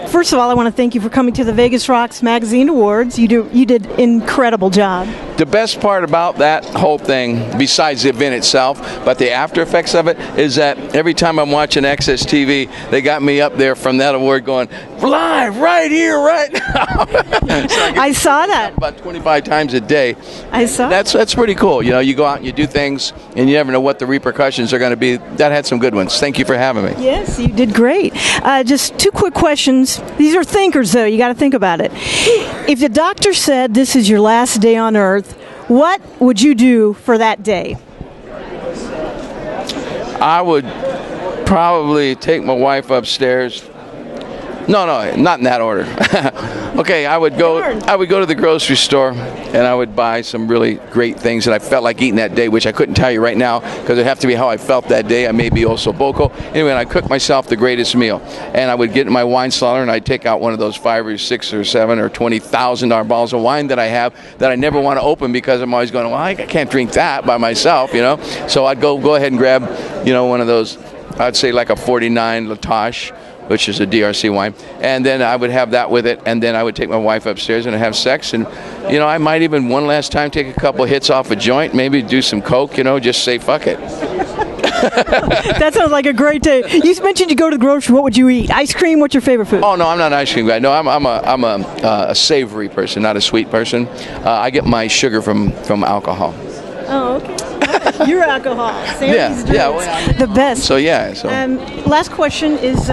First of all, I want to thank you for coming to the Vegas Rocks Magazine Awards. You did an incredible job. The best part about that whole thing, besides the event itself, but the after effects of it, is that every time I'm watching Access TV, they got me up there from that award going, live, right here, right now. So I saw that. About 25 times a day. I saw That's pretty cool. You know, you go out and you do things, and you never know what the repercussions are going to be. That had some good ones. Thank you for having me. Yes, you did great. Just two quick questions. These are thinkers, though. You got to think about it. If the doctor said this is your last day on Earth, what would you do for that day? I would probably take my wife upstairs. No, not in that order. Okay, I would go to the grocery store and I would buy some really great things that I felt like eating that day, which I couldn't tell you right now because it'd have to be how I felt that day. I may be osso buco. Anyway, I cooked myself the greatest meal, and I would get in my wine cellar and I'd take out one of those $5 or $6 or $7 or $20,000 bottles of wine that I have that I never want to open because I'm always going, well, I can't drink that by myself, you know. So I'd go ahead and grab, you know, one of those. I'd say like a 49 Latache, which is a DRC wine, and then I would have that with it, and then I would take my wife upstairs and have sex, and you know, I might even one last time take a couple hits off a joint, maybe do some coke, you know, just say fuck it. That sounds like a great day. You mentioned you go to the grocery. What would you eat? Ice cream? What's your favorite food? Oh no, I'm not an ice cream guy. No, I'm a savory person, not a sweet person. I get my sugar from alcohol. Oh, okay. Your alcohol. Sammy's drinks. Well, the best. So yeah. So last question is,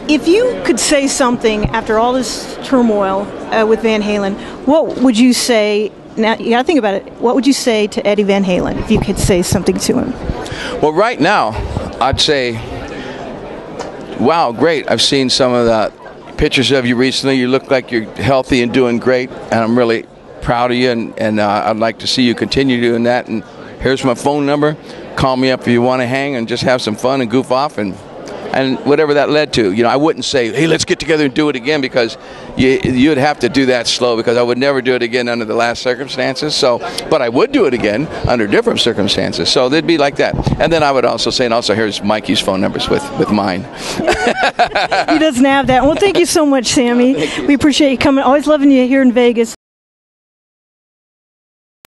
if you could say something after all this turmoil with Van Halen, what would you say? Now you got to think about it. What would you say to Eddie Van Halen if you could say something to him? Well, right now, I'd say, wow, great. I've seen some of the pictures of you recently. You look like you're healthy and doing great, and I'm really proud of you, and I'd like to see you continue doing that. And here's my phone number. Call me up if you want to hang and just have some fun and goof off and whatever that led to. You know, I wouldn't say, hey, let's get together and do it again, because you'd have to do that slow, because I would never do it again under the last circumstances. So, but I would do it again under different circumstances. So they'd be like that. And then I would also say, and also here's Mikey's phone numbers with mine. He doesn't have that. Well, thank you so much, Sammy. We appreciate you coming. Always loving you here in Vegas.